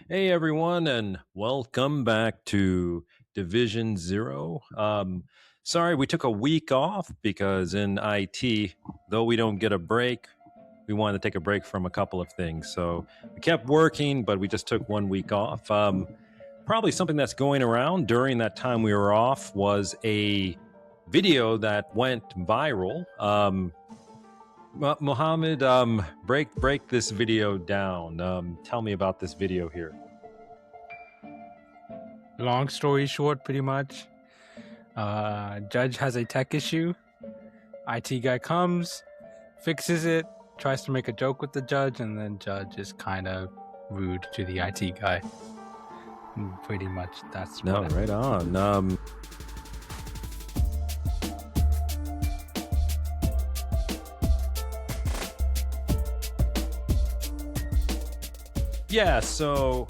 Hey everyone, and welcome back to Division Zero. Sorry, we took a week off because in IT, though we don't get a break, we wanted to take a break from a couple of things. So we kept working, but we just took 1 week off. Probably something that's going around during that time we were off was a video that went viral. Mohammed, break this video down. Tell me about this video here. Long story short, pretty much, judge has a tech issue. IT guy comes, fixes it, tries to make a joke with the judge, and then judge is kind of rude to the IT guy. Pretty much, that's No, what right on. Yeah, so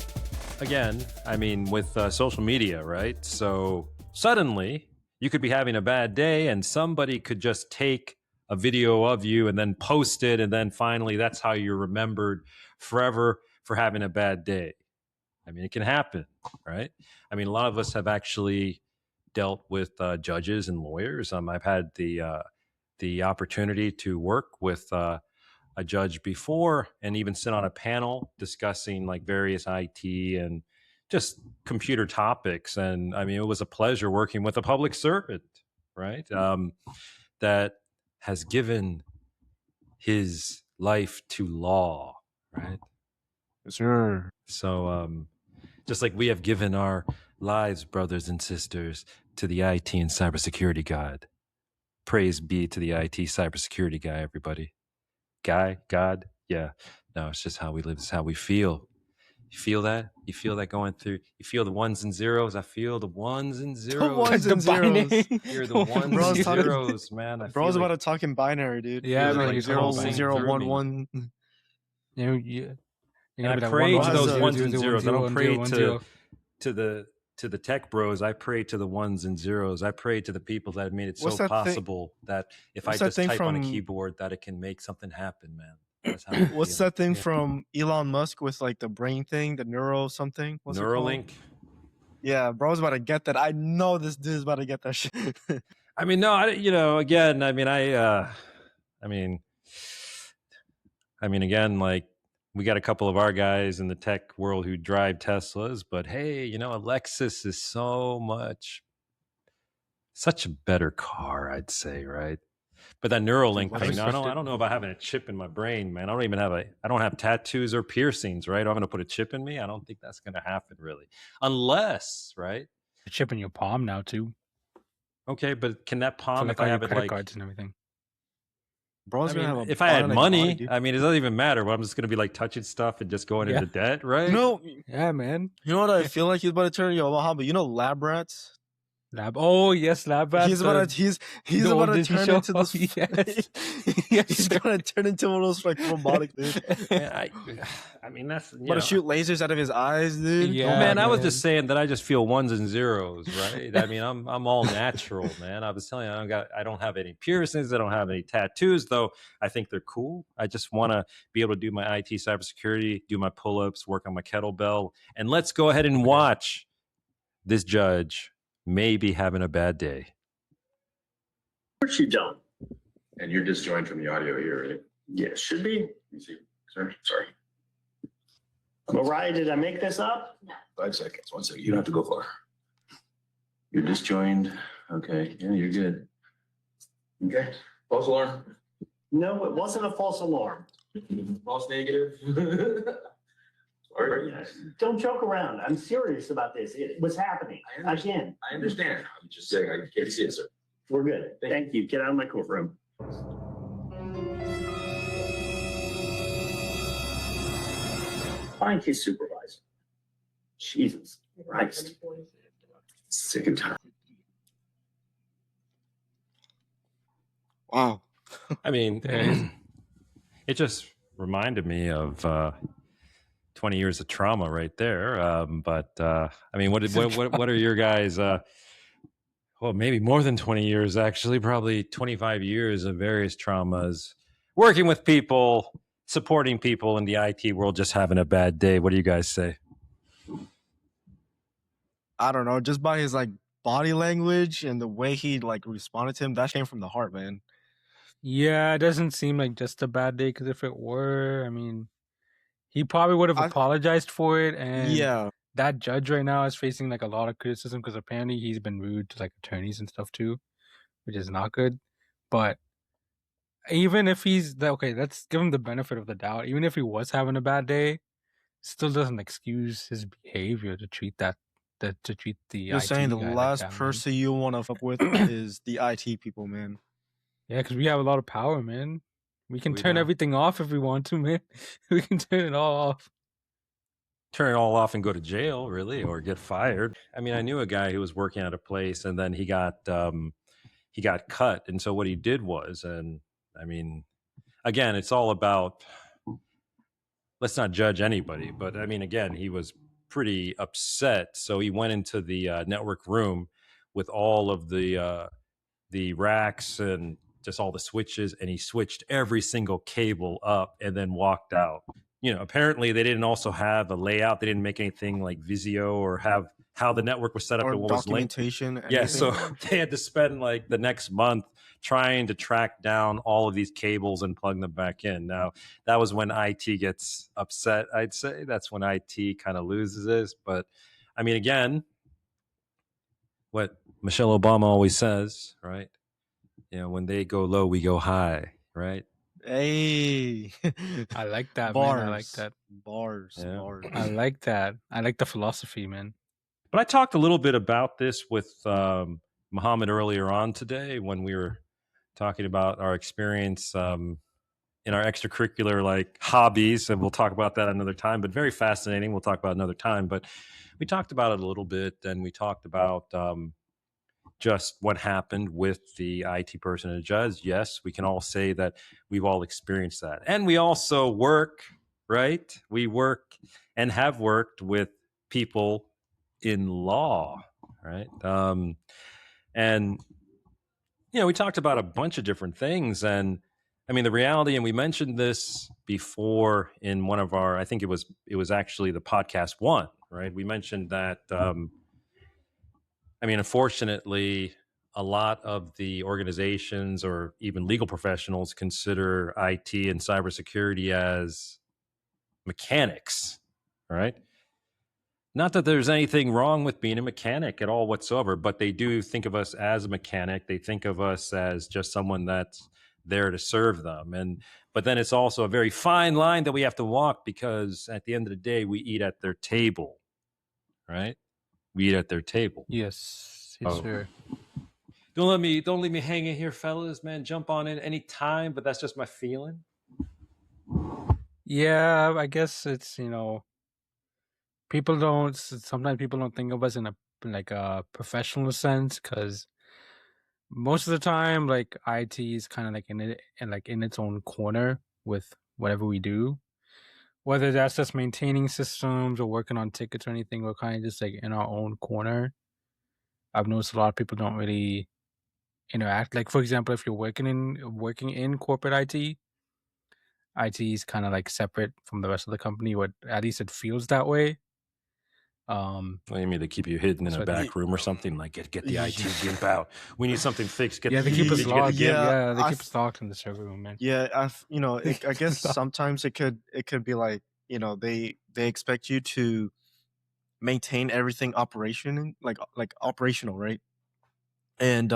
again, I mean, with social media, right? So suddenly you could be having a bad day and somebody could just take a video of you and then post it. And then finally, that's how you're remembered forever for having a bad day. I mean, it can happen, right? I mean, a lot of us have actually dealt with judges and lawyers. I've had the opportunity to work with a judge before and even sit on a panel discussing like various IT and just computer topics. And I mean, it was a pleasure working with a public servant, right? That has given his life to law, right? Sure. So, just like we have given our lives, brothers and sisters, to the IT and cybersecurity God. Praise be to the IT cybersecurity guy, everybody. God, yeah. No, it's just how we live. It's how we feel. You feel that? You feel that going through? You feel the ones and zeros? I feel the ones and zeros. The ones and zeros. You're the ones Bro's and talking- zeros, man. I Bro's feel about like to talk in binary, dude. Yeah, Feels man, like you're zero, talking zero, through one, me. one. you're and I be like, pray to 1, those 0, ones 0, and 0, zeros. I 1, don't 0, pray 1, to 0. the tech bros. I pray to the ones and zeros. I pray to the people that have made it What's so that thing- possible that if I what's that just thing type on a from- keyboard, that it can make something happen, man. That's how I What's feel. that thing Yeah. from Elon Musk with like the brain thing, the neuro something? What's it called? Neuralink. Yeah, bro's about to get that. I know this dude's about to get that shit. I mean, no, again, I mean, again, like we got a couple of our guys in the tech world who drive Teslas, but hey, a Lexus is such a better car, I'd say, right? But that Neuralink Dude, thing, what I don't know about having a chip in my brain, man. I don't have tattoos or piercings, right? I'm going to put a chip in me. I don't think that's going to happen really. Unless, right? A chip in your palm now too. Okay, but can that For palm, like if all I your have it credit like, cards and everything. Bro's I gonna mean, have a if I had bionic money, body, dude. I mean, it doesn't even matter. But I'm just going to be like touching stuff and just going Yeah. into debt, right? No, Yeah, man. you know what I feel like he's about to turn? Yo, Mohammed, you know lab rats? Lab. Oh yes, lab rats. He's about to he's the about to Disney turn show. into this. Yes. He's gonna turn into one of those like robotic dude. Man, I mean, that's About to shoot lasers out of his eyes, dude. Yeah. Well, man, I was man. just saying that I just feel ones and zeros, right? I mean, I'm all natural, man. I was telling you, I don't have any piercings, I don't have any tattoos, though. I think they're cool. I just want to be able to do my IT cybersecurity, do my pull-ups, work on my kettlebell, and let's go ahead and watch this judge maybe having a bad day. Of course you don't. And you're disjoined from the audio here, right? Yeah, should be. You see, sir? Sorry. Mariah, did I make this up? 5 seconds. 1 second. You don't have to go far. You're disjoined. Okay. Yeah, you're good. Okay. False alarm. No, it wasn't a false alarm. False negative. Sorry. Don't joke around. I'm serious about this. It was happening. Again, I understand. I'm just saying I can't see it, sir. we're good. Thank you. Get out of my courtroom. Find his supervisor. Jesus Christ. Sick and tired. Wow. I mean, Dang. it just reminded me of 20 years of trauma right there. I mean, what are your guys? Well, maybe more than 20 years, actually, probably 25 years of various traumas, working with people, supporting people in the IT world, just having a bad day. What do you guys say? I don't know, just by his like body language and the way he like responded to him, that came from the heart, man. Yeah, it doesn't seem like just a bad day, because if it were, I mean, he probably would have I apologized for it, and yeah, that judge right now is facing like a lot of criticism because apparently he's been rude to like attorneys and stuff too, which is not good. But even if okay, let's give him the benefit of the doubt. Even if he was having a bad day, still doesn't excuse his behavior to treat to treat the you're saying the IT guy like last that, man. person you want to fuck with is the IT people, man. Yeah, because we have a lot of power, man. We can We turn do. everything off if we want to, man. We can turn it all off. Turn it all off and go to jail, really, or get fired. I mean, I knew a guy who was working at a place, and then he got cut. And so what he did was, and I mean, again, it's all about, let's not judge anybody, but I mean, again, he was pretty upset, so he went into the network room with all of the racks and just all the switches, and he switched every single cable up and then walked out. You know, apparently they didn't also have a layout. They didn't make anything like Visio or have how the network was set up Or and what was linked. documentation, Yeah, anything. so they had to spend like the next month trying to track down all of these cables and plug them back in. Now, that was when IT gets upset, I'd say. That's when IT kind of loses this. But I mean, again, what Michelle Obama always says, right? You know, when they go low, we go high, right? Hey, I like that, bars, man. I like that. bars, Yeah. bars. I like that. I like the philosophy, man. But I talked a little bit about this with Muhammad earlier on today when we were talking about our experience in our extracurricular like hobbies, and we'll talk about that another time. But very fascinating. We'll talk about another time. But we talked about it a little bit, and we talked about just what happened with the IT person and judge. Yes, we can all say that we've all experienced that. And we also work, right? We work and have worked with people in law, right? And, you know, we talked about a bunch of different things. And I mean, the reality, and we mentioned this before in one of our, I think it was actually the podcast one, right? We mentioned that, I mean, unfortunately, a lot of the organizations or even legal professionals consider IT and cybersecurity as mechanics, right? Not that there's anything wrong with being a mechanic at all whatsoever, but they do think of us as a mechanic. They think of us as just someone that's there to serve them. But then it's also a very fine line that we have to walk, because at the end of the day, we eat at their table, right? We eat at their table. Yes, Oh. sir. Don't leave me hanging here, fellas, man. Jump on in any time, but that's just my feeling. Yeah, I guess it's, sometimes people don't think of us in a professional sense, because most of the time, like, IT is kind of like in its own corner with whatever we do. Whether that's just maintaining systems or working on tickets or anything, we're kind of just like in our own corner. I've noticed a lot of people don't really interact. Like, for example, if you're working in corporate IT is kind of like separate from the rest of the company, or at least it feels that way. What do you mean they keep you hidden in So a back room or something? Like get the IT gimp out. We need something fixed. yeah, they keep us did you get the locked. gimp? Yeah, they I keep us locked in the server room, man. Yeah, I guess sometimes it could be like, they expect you to maintain everything like operational, right? And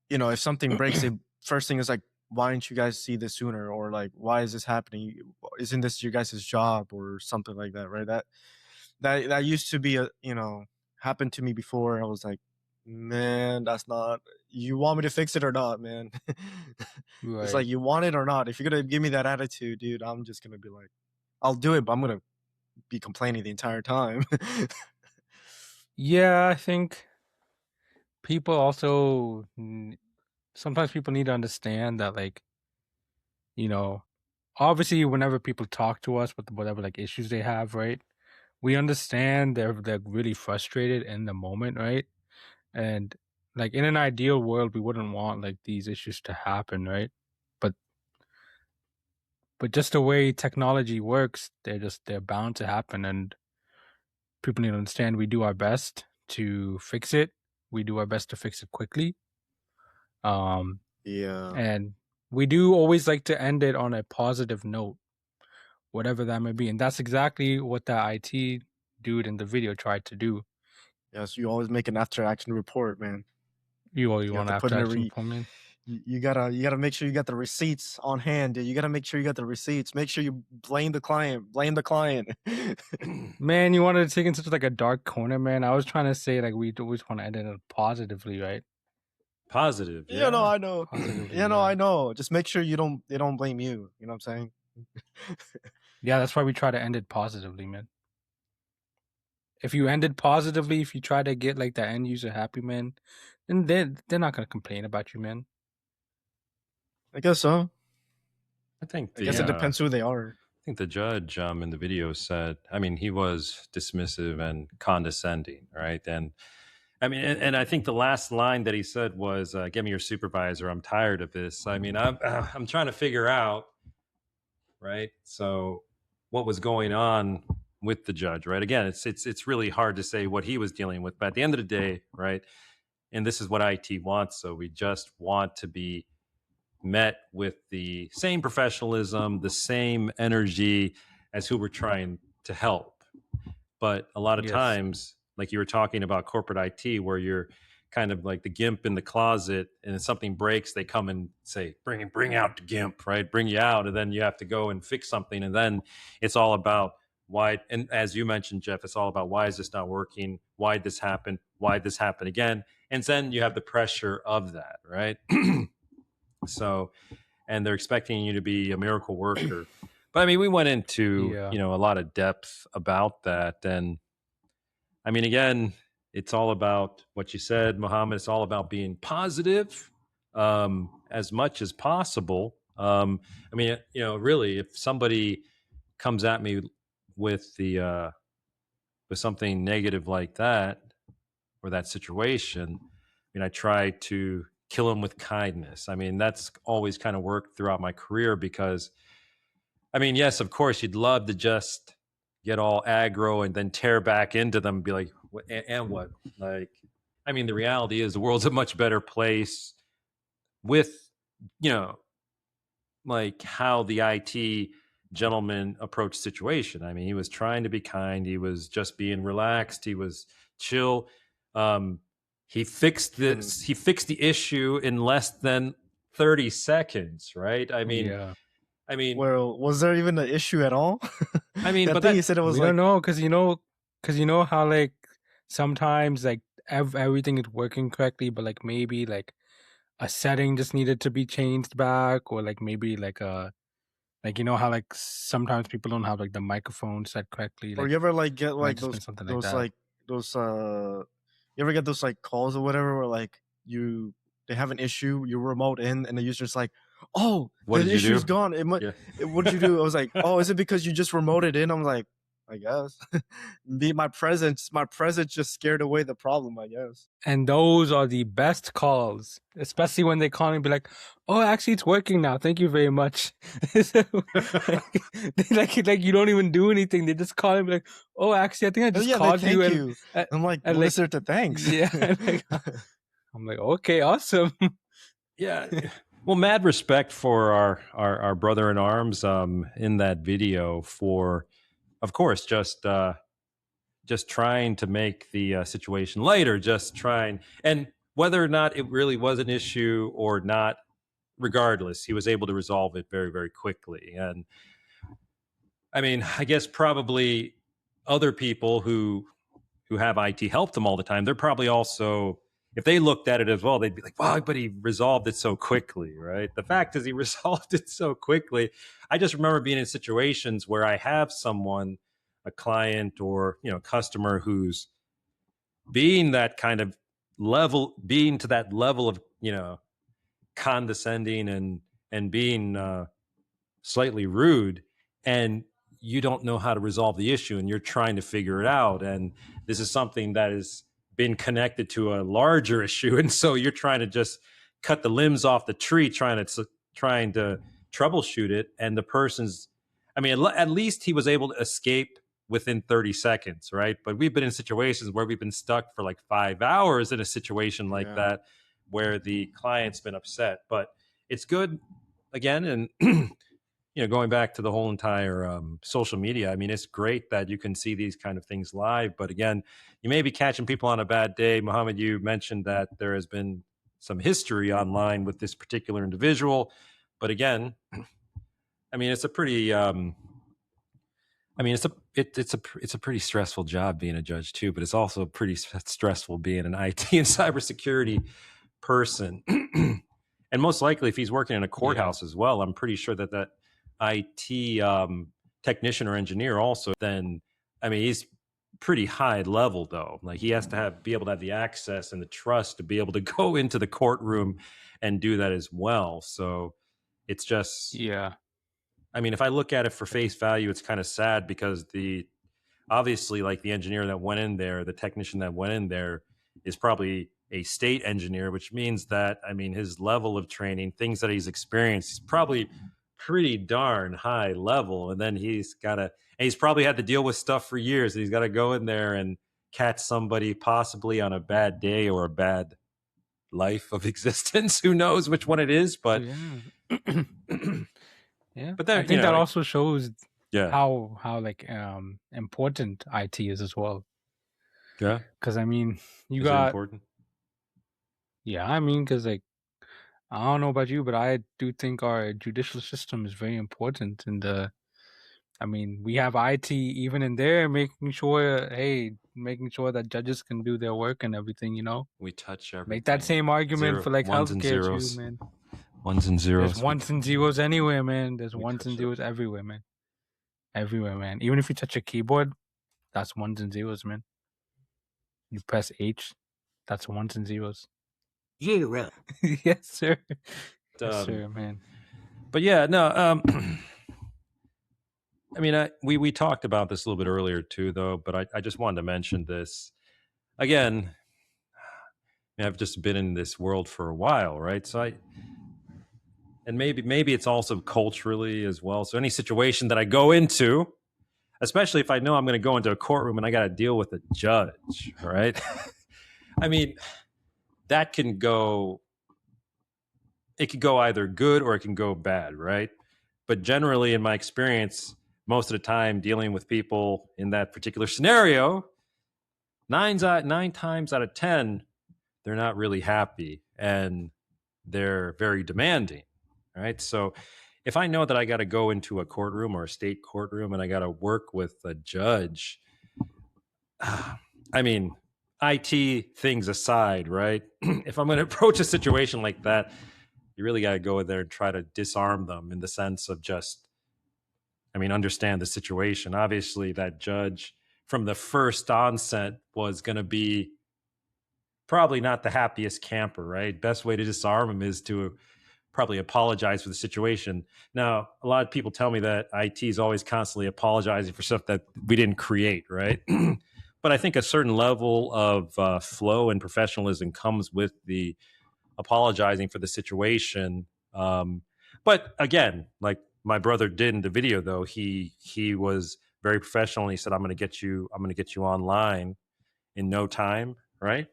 if something breaks, the first thing is like, why didn't you guys see this sooner? Or like, why is this happening? Isn't this your guys' job or something like that, right? That used to be happened to me before. I was like, man, that's not, you want me to fix it or not, man? It's like, Right. you want it or not. If you're gonna give me that attitude, dude, I'm just gonna be like, I'll do it, but I'm gonna be complaining the entire time. Yeah, I think people also sometimes people need to understand that, like, obviously whenever people talk to us with whatever like issues they have, right? We understand they're really frustrated in the moment, right? And like in an ideal world, we wouldn't want like these issues to happen, right? But just the way technology works, they're bound to happen, and people need to understand we do our best to fix it. We do our best to fix it quickly. Yeah. And we do always like to end it on a positive note, whatever that may be. And that's exactly what that IT dude in the video tried to do. Yes, you always make an after action report, man. You You want have to to put in a action for me? you gotta make sure you got the receipts on hand, dude. You gotta make sure you got the receipts. Make sure you blame the client. Blame the client. Man, you wanted to take it into like a dark corner, man. I was trying to say like we always want to end it positively, right? Positive. Yeah, no, Yeah. I know. Positively, Yeah, no, yeah. I know. Just make sure they don't blame you. You know what I'm saying? Yeah, that's why we try to end it positively, man. If you end it positively, if you try to get like the end user happy, man, then they're not gonna complain about you, man. I guess so. I think I guess it depends who they are. I think the judge in the video said, I mean, he was dismissive and condescending, right? And I mean, and I think the last line that he said was, "Get me your supervisor. I'm tired of this." I mean, I'm trying to figure out, right? So, what was going on with the judge, right? Again, it's really hard to say what he was dealing with, but at the end of the day, right? And this is what IT wants. So we just want to be met with the same professionalism, the same energy as who we're trying to help. But a lot of Yes. times, like you were talking about corporate IT, where you're kind of like the gimp in the closet, and if something breaks, they come and say, bring out the gimp, right? Bring you out. And then you have to go and fix something. And then it's all about why. And as you mentioned, Jeff, it's all about why is this not working? Why'd this happen? Why'd this happen again? And then you have the pressure of that, right? So, and they're expecting you to be a miracle worker. But I mean, we went into, Yeah. a lot of depth about that. And I mean, again, it's all about what you said, Mohammed. It's all about being positive as much as possible. I mean, really, if somebody comes at me with with something negative like that, or that situation, I mean, I try to kill them with kindness. I mean, that's always kind of worked throughout my career because, I mean, yes, of course, you'd love to just get all aggro and then tear back into them and be like, and what? Like, I mean, the reality is the world's a much better place with, like how the IT gentleman approached situation. I mean, he was trying to be kind. He was just being relaxed. He was chill. He fixed this. He fixed the issue in less than 30 seconds, right? I mean, Yeah. Well, was there even an issue at all? I mean, I but think he that said it was We like don't know because you know how like sometimes like everything is working correctly, but like maybe like a setting just needed to be changed back, or like maybe like like you know how like sometimes people don't have like the microphone set correctly. or Like you ever like get might like just been something like those that. like those you ever get those like calls or whatever where like they have an issue, you remote in and the user's like, oh, What the did you issue's do? gone. Yeah. What did you do? I was like, oh, is it because you just remoted in? I'm like, I guess. My presence just scared away the problem, I guess. And those are the best calls, especially when they call and be like, "Oh, actually, it's working now. Thank you very much." So, like you don't even do anything. They just call and be like, "Oh, actually, I think I just Yeah, they called you." thank And you. I'm like, and what like, is there to thanks? yeah, I'm like, okay, awesome. Yeah. Well, mad respect for our brother in arms in that video for, of course, just trying to make the situation lighter, just trying, and whether or not it really was an issue or not, regardless, he was able to resolve it very, very quickly. And I mean, I guess probably other people who have IT help them all the time, they're probably also, if they looked at it as well, they'd be like, wow, but he resolved it so quickly, right? The fact is he resolved it so quickly. I just remember being in situations where I have someone, a client or, customer who's being that kind of level, being to that level of, condescending and being slightly rude, and you don't know how to resolve the issue and you're trying to figure it out, and this is something that has been connected to a larger issue, and so you're trying to just cut the limbs off the tree trying to troubleshoot it, and the person's, I mean, at least he was able to escape within 30 seconds, right? But we've been in situations where we've been stuck for like 5 hours in a situation like that, where the client's been upset. But it's good, again, and going back to the whole entire social media. I mean, it's great that you can see these kind of things live, but again, you may be catching people on a bad day. Mohammed, you mentioned that there has been some history online with this particular individual, but again, I mean, it's a pretty it's a pretty stressful job being a judge too, but it's also pretty stressful being an IT and cybersecurity person. And most likely, if he's working in a courthouse as well, I'm pretty sure that IT technician or engineer also. Then, I mean, he's pretty high level though. Like he has to be able to have the access and the trust to be able to go into the courtroom and do that as well. So it's just I mean, if I look at it for face value, it's kind of sad because obviously like the engineer that went in there, the technician that went in there is probably a state engineer, which means that, I mean, his level of training, things that he's experienced, he's probably pretty darn high level. And then he's probably had to deal with stuff for years. And he's got to go in there and catch somebody possibly on a bad day or a bad life of existence. Who knows which one it is, but yeah. But then, I think that also shows yeah, how like important IT is as well. Yeah, because I mean, you is it got important? yeah. I mean, because like I don't know about you, but I do think our judicial system is very important. And I mean, we have IT even in there, making sure that judges can do their work and everything. We touch everything. Make that same argument for like ones and healthcare too, zeros. man. Ones and zeros. There's ones and zeros anywhere, man. There's we ones touch and zeros everywhere, man. Everywhere, man. Even if you touch a keyboard, that's ones and zeros, man. You press H, that's ones and zeros. Zero. Yes, sir. Yes, sir, man. But yeah, no. I mean, we talked about this a little bit earlier too, though. But I just wanted to mention this again. I've just been in this world for a while, right? So and maybe it's also culturally as well. So any situation that I go into, especially if I know I'm going to go into a courtroom and I got to deal with a judge, right? I mean, that can go. It could go either good or it can go bad, right? But generally, in my experience, most of the time dealing with people in that particular scenario, 9 times out of 10, they're not really happy and they're very demanding, right? So if I know that I got to go into a courtroom or a state courtroom and I got to work with a judge, I mean, IT things aside, right? If I'm going to approach a situation like that, you really got to go in there and try to disarm them in the sense of just, I mean, understand the situation. Obviously, that judge from the first onset was going to be probably not the happiest camper, right? Best way to disarm him is to probably apologize for the situation. Now, a lot of people tell me that IT is always constantly apologizing for stuff that we didn't create, right? But I think a certain level of flow and professionalism comes with the apologizing for the situation. But again, like my brother did in the video, though, he was very professional. And he said, I'm going to get you online in no time. Right.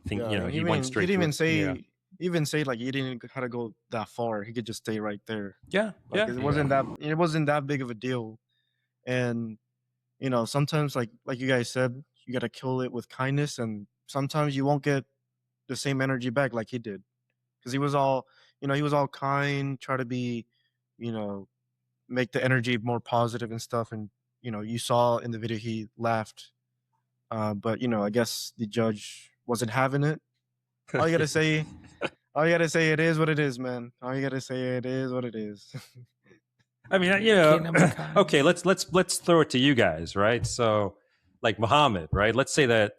I think, he went straight. He didn't even say like he didn't have to go that far. He could just stay right there. Yeah. Like, It wasn't that big of a deal. And, sometimes like you guys said, you got to kill it with kindness. And sometimes you won't get the same energy back like he did. Because he was all kind, try to be, make the energy more positive and stuff. And, you saw in the video he laughed. But, I guess the judge wasn't having it. All you gotta say, it is what it is, man. All you gotta say, it is what it is. I mean, okay, let's throw it to you guys, right? So, like Muhammad, right? Let's say that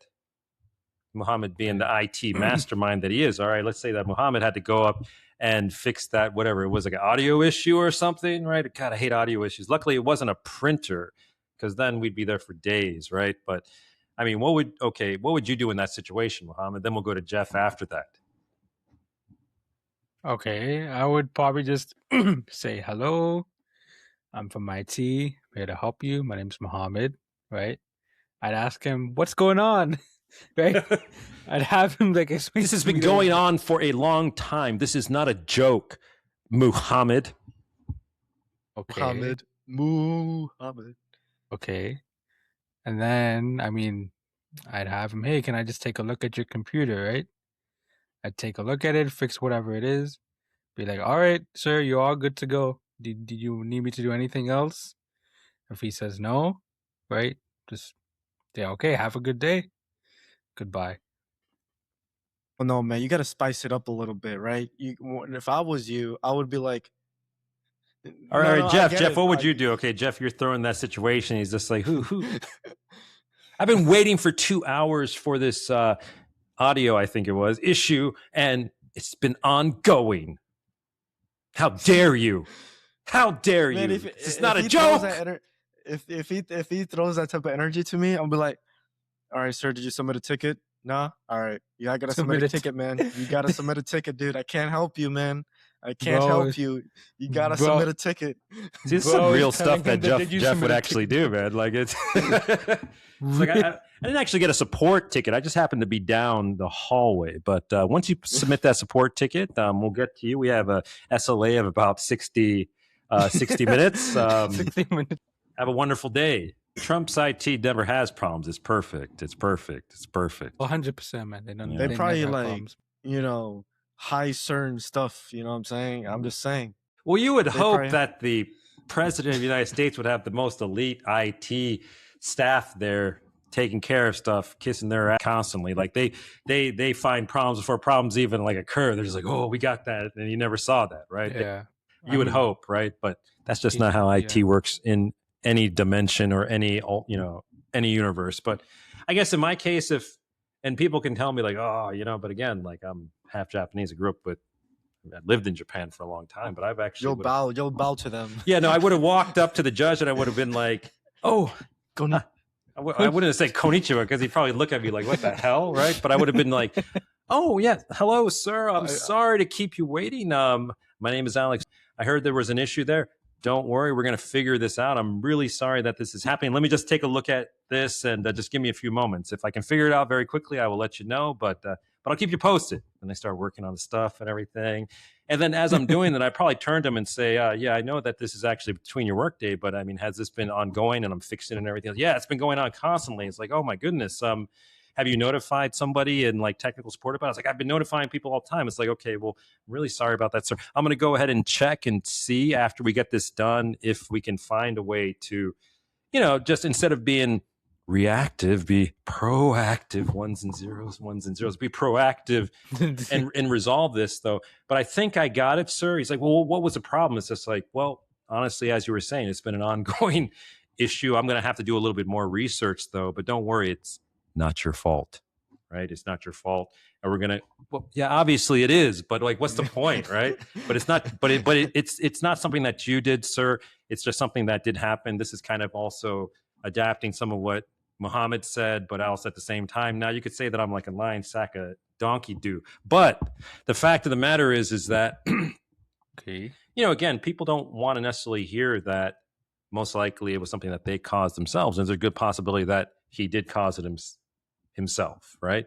Muhammad being the IT mastermind that he is, all right, let's say that Muhammad had to go up and fix that, whatever it was, like an audio issue or something, right? God, I hate audio issues. Luckily, it wasn't a printer, because then we'd be there for days, right? But I mean, what would you do in that situation, Muhammad? Then we'll go to Jeff after that. Okay, I would probably just say hello. I'm from IT. I'm here to help you. My name's Muhammad. right? I'd ask him, "What's going on?" Right? I'd have him like explain. This has to me been that- going on for a long time. This is not a joke, Muhammad. Okay. Muhammad. Okay. And then, I mean, I'd have him, "Hey, can I just take a look at your computer?" Right? I'd take a look at it, fix whatever it is, be like, "All right, sir, you're all good to go. Did you need me to do anything else?" If he says no, right? Just say, "Okay, have a good day. Goodbye." Well, no, man, you got to spice it up a little bit, right? If I was you, I would be like, All no, right, no, I Jeff. get Jeff, it. what would you do? Okay, Jeff, you're throwing that situation. He's just like, who? I've been waiting for 2 hours for this audio, I think it was, issue, and it's been ongoing. How dare you? How dare Man, you? if This is if not a he throws joke. that if he throws that type of energy to me, I'll be like, all right, sir, did you submit a ticket? Nah. All right, yeah, I gotta submit a ticket, man. You gotta submit a ticket, dude. I can't help you, man. I can't Bro, help you. You gotta bro. submit a ticket. See, this is Bro some is real telling stuff that him that, "Did you Jeff submit would a actually ticket?" do, man. Like it's, it's like I didn't actually get a support ticket. I just happened to be down the hallway. But once you submit that support ticket, we'll get to you. We have a SLA of about 60 minutes. 60 minutes. Have a wonderful day. Trump's IT never has problems. It's perfect. It's perfect. It's perfect. 100%, man. They don't. Yeah. They They probably never have like, problems. high CERN stuff. You know what I'm saying? I'm just saying. Well, you would They hope probably- that the president of the United States would have the most elite IT staff there taking care of stuff, kissing their ass constantly. Like they find problems before problems even like occur. They're just like, oh, we got that, and you never saw that, right? Yeah. You would hope, right? But that's just He- not how IT yeah. works in any dimension or any any universe. But I guess in my case, and people can tell me like, oh, but again, like I'm half Japanese. I grew up I lived in Japan for a long time, but I've actually you'll bow to them. Yeah, no, I would have walked up to the judge and I would have been like, oh, I wouldn't have said konnichiwa because he'd probably look at me like, what the hell, right? But I would have been like, oh, yeah, hello, sir. I'm sorry to keep you waiting. My name is Alex. I heard there was an issue there. Don't worry, we're going to figure this out. I'm really sorry that this is happening. Let me just take a look at this and just give me a few moments. If I can figure it out very quickly, I will let you know. But I'll keep you posted. And I start working on the stuff and everything. And then as I'm doing that, I probably turn to him and say, yeah, I know that this is actually between your workday, but I mean, has this been ongoing and I'm fixing it and everything? Yeah, it's been going on constantly. It's like, oh my goodness. Have you notified somebody in like technical support about it? I was like, I've been notifying people all the time. It's like, okay, well, I'm really sorry about that, sir. I'm going to go ahead and check and see after we get this done if we can find a way to, just instead of being reactive, be proactive. Ones and zeros. Be proactive and resolve this though. But I think I got it, sir. He's like, well, what was the problem? It's just like, well, honestly, as you were saying, it's been an ongoing issue. I'm going to have to do a little bit more research though, but don't worry. It's not your fault, right? It's not your fault. And we're going to, well, yeah, obviously it is, but like, what's the point, right? But it's not, it's not something that you did, sir. It's just something that did happen. This is kind of also adapting some of what Muhammad said, but also at the same time, now you could say that I'm like a lion sack of donkey do. But the fact of the matter is that, Okay. again, people don't want to necessarily hear that most likely it was something that they caused themselves. And there's a good possibility that he did cause it himself, right?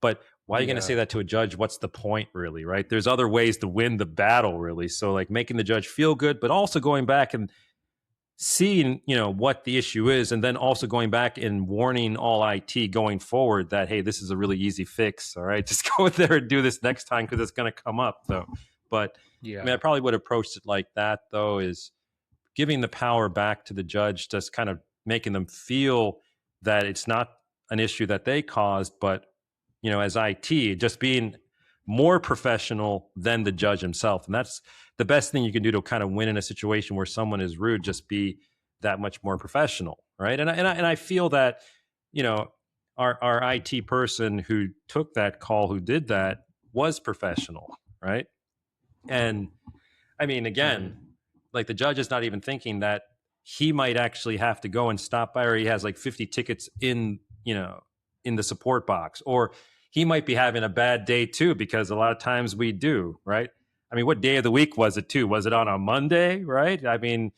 But why are you going to say that to a judge? What's the point, really, right? There's other ways to win the battle, really. So like making the judge feel good, but also going back and seeing, what the issue is, and then also going back and warning all IT going forward that, hey, this is a really easy fix. All right, just go in there and do this next time because it's going to come up, though. But Yeah. I mean, I probably would have approached it like that, though, is giving the power back to the judge, just kind of making them feel that it's not an issue that they caused, but, as IT, just being more professional than the judge himself. And that's the best thing you can do to kind of win in a situation where someone is rude, just be that much more professional, right? And I feel that, our IT person who took that call, who did that, was professional, right? And I mean, again, like the judge is not even thinking that he might actually have to go and stop by, or he has like 50 tickets in the support box, or he might be having a bad day too, because a lot of times we do, right? I mean, what day of the week was it too? Was it on a Monday, right? I mean,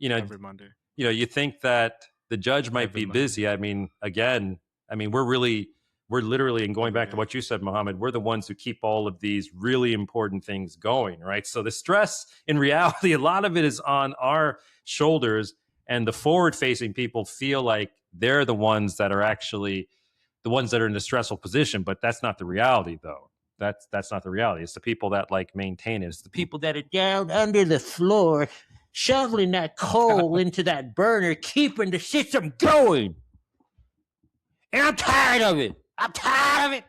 Every Monday. You think that the judge might be Everybody. busy. I mean, again, we're literally, and going back to what you said, Mohammed, we're the ones who keep all of these really important things going, right? So the stress, in reality, a lot of it is on our shoulders, and the forward-facing people feel like they're the ones that are actually the ones that are in a stressful position, but that's not the reality, though. That's not the reality. It's the people that like maintain it. It's the people that are down under the floor, shoveling that coal into that burner, keeping the system going. And I'm tired of it. I'm tired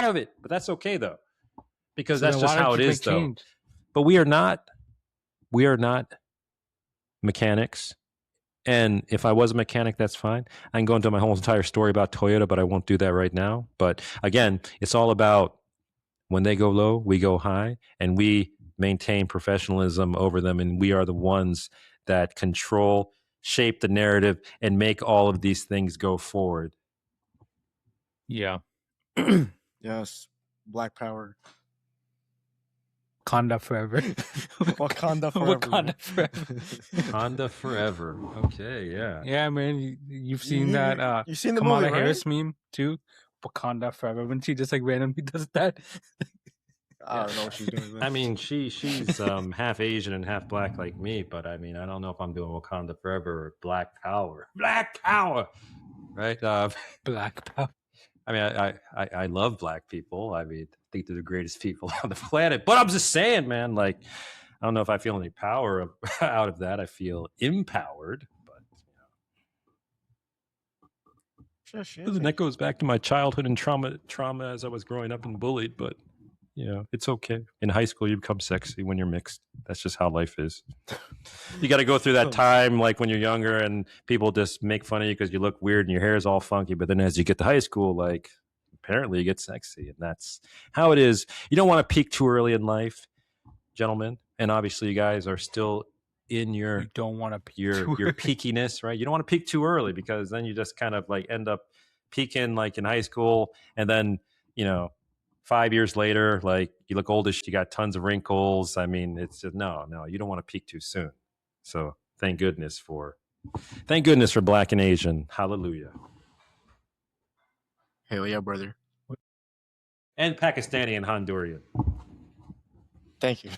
of it. But that's okay, though, because So that's then just why don't how it you is, make though. change? But we are not mechanics. And if I was a mechanic, that's fine. I can go into my whole entire story about Toyota, but I won't do that right now. But again, it's all about when they go low, we go high, and we maintain professionalism over them. And we are the ones that control, shape the narrative, and make all of these things go forward. Yeah. Yes, Black Power. Wakanda forever. Wakanda forever. Wakanda forever. Honda forever. Okay, yeah. Yeah, man. You've seen that You seen the Kamala movie, right? Harris meme too? Wakanda forever. When she just like randomly does that. I don't know what she's doing. I mean, she's half Asian and half black like me, but I mean, I don't know if I'm doing Wakanda forever or Black Power. Black Power, right? Black power. I mean, I love black people. I mean, I think they're the greatest people on the planet. But I'm just saying, man, like, I don't know if I feel any power out of that. I feel empowered, but and that goes back to my childhood and trauma as I was growing up and bullied. But it's okay. In high school, you become sexy when you're mixed. That's just how life is. You got to go through that time, like when you're younger, and people just make fun of you because you look weird and your hair is all funky. But then as you get to high school, like apparently you get sexy, and that's how it is. You don't want to peak too early in life, gentlemen, and obviously you guys are still in your You don't want to peak your too early. peakiness, right? You don't want to peak too early because then you just kind of like end up peaking like in high school, and then 5 years later, like you look oldish, you got tons of wrinkles. I mean, it's just, no, you don't want to peak too soon. So thank goodness for black and Asian. Hallelujah. Hell yeah, brother. And Pakistani and Honduran. Thank you.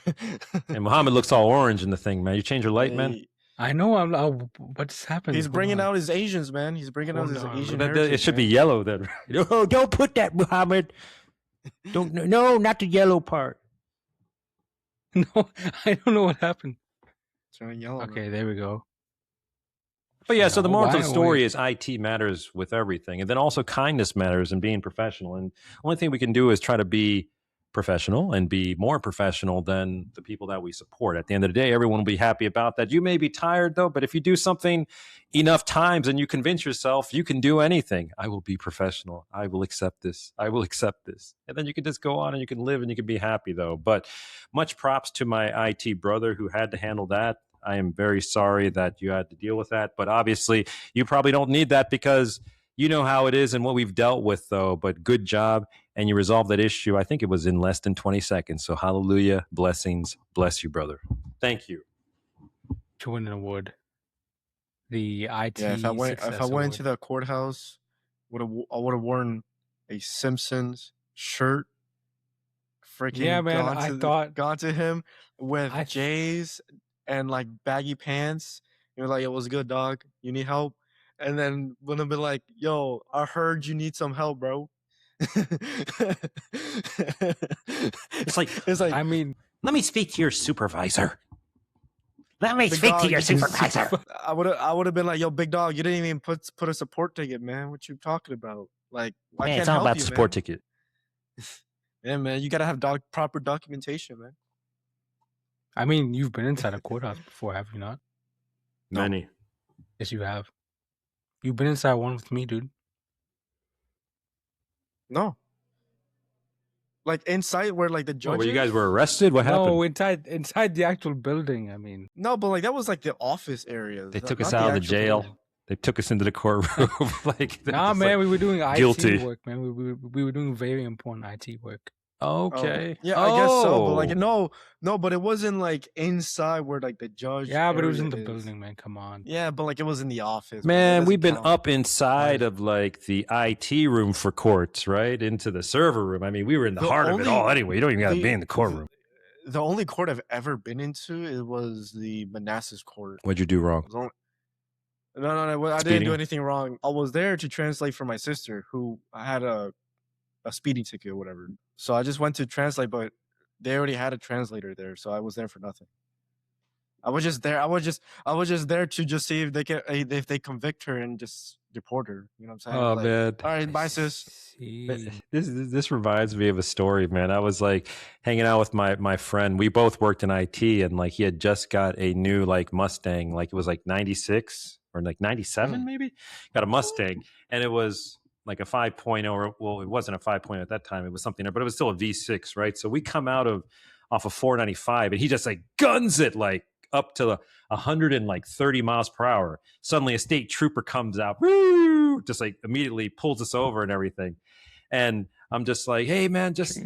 And Muhammad looks all orange in the thing, man. You change your light, man. I know. What's happening? He's bringing out his Asians, man. He's bringing out his Hold on. Asian. It should be yellow then. Oh, don't put that, Muhammad. No, not the yellow part. No, I don't know what happened. Turn yellow. Okay, there we go. But yeah, so the moral of the Why- story is IT matters with everything. And then also kindness matters and being professional. And the only thing we can do is try to be professional and be more professional than the people that we support. At the end of the day, everyone will be happy about that. You may be tired though, but if you do something enough times and you convince yourself you can do anything, I will be professional. I will accept this. I will accept this. And then you can just go on and you can live and you can be happy though. But much props to my IT brother who had to handle that. I am very sorry that you had to deal with that, but obviously you probably don't need that because you know how it is and what we've dealt with though, but good job. And you resolved that issue. I think it was in less than 20 seconds. So hallelujah, blessings, bless you, brother. Thank you. To win an award. The IT. Yeah, if I went Success into Award. the courthouse, I would have worn a Simpsons shirt. Freaking Yeah, man, gone to him with J's and like baggy pants. You're like, it was good, dog. You need help? And then would have been like, yo, I heard you need some help, bro. It's like, I mean, let me speak to your supervisor. Big dog, I would have been like, yo, big dog, you didn't even put a support ticket, man. What you talking about? Like, I can't it's all help about you, support man. ticket. Yeah, man, you gotta have proper documentation, man. I mean, you've been inside a courthouse before, have you not? No. Many. Yes, you have. You've been inside one with me, dude. No. Like inside where like the judges. Where you guys were arrested? What happened? No, inside the actual building. I mean, No, but like that was like the office area. They took us out of the jail. They took us into the courtroom. Like, nah, it's man, like, we were doing IT guilty. work, man. We were doing very important IT work. Okay. Yeah, I guess so. But like, no, but it wasn't like inside where like the judge. Yeah, but it was area in the is. building, man. Come on. Yeah, but like it was in the office. Man, we've been count. up inside of like the IT room for courts, right? Into the server room. I mean, we were in the heart of it all anyway. You don't even got to be in the courtroom. The only court I've ever been into, it was the Manassas court. What'd you do wrong? No, I didn't do anything wrong. I was there to translate for my sister who had a speeding ticket or whatever. So I just went to translate, but they already had a translator there, so I was there for nothing. I was just there. I was just there to just see if they convict her and just deport her. You know what I'm saying? Oh, like, man. all right, bye, sis. This reminds me of a story, man. I was like hanging out with my friend. We both worked in IT, and like he had just got a new like Mustang, like it was like 96 or like 97 maybe. Got a Mustang, and it was like a 5.0, or well, it wasn't a 5.0 at that time. It was something, but it was still a V6, right? So we come off of 495, and he just like guns it like up to 130 miles per hour. Suddenly a state trooper comes out, woo, just like immediately pulls us over and everything. And I'm just like, hey man, just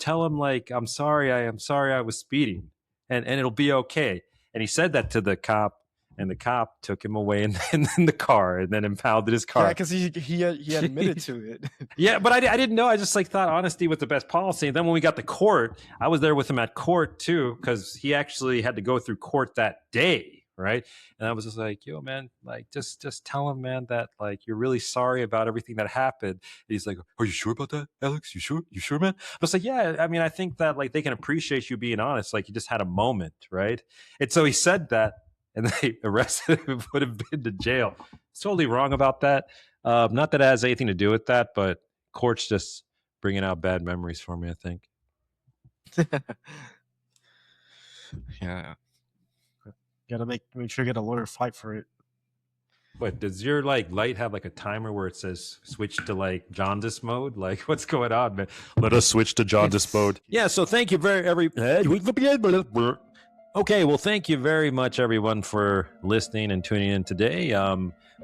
tell him like, I'm sorry I was speeding and it'll be okay. And he said that to the cop, and the cop took him away in the car and then impounded his car. Yeah, because he admitted to it. Yeah, but I didn't know. I just like thought honesty was the best policy. And then when we got to court, I was there with him at court too, because he actually had to go through court that day, right? And I was just like, yo, man, like just tell him, man, that like you're really sorry about everything that happened. And he's like, are you sure about that, Alex? You sure, man? I was like, yeah. I mean, I think that like they can appreciate you being honest. Like you just had a moment, right? And so he said that, and they arrested him and put him into jail. It's totally wrong about that. Not that it has anything to do with that, but court's just bringing out bad memories for me, I think. Yeah. Gotta make sure you get a lawyer fight for it. What, does your like light have like a timer where it says switch to like jaundice mode? Like what's going on, man? Let us switch to jaundice mode. Yeah, so thank you Okay, well, thank you very much, everyone, for listening and tuning in today.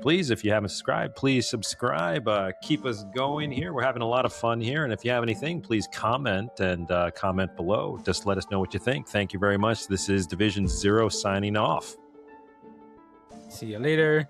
Please, if you haven't subscribed, please subscribe. Keep us going here. We're having a lot of fun here. And if you have anything, please comment and comment below. Just let us know what you think. Thank you very much. This is Division 0 signing off. See you later.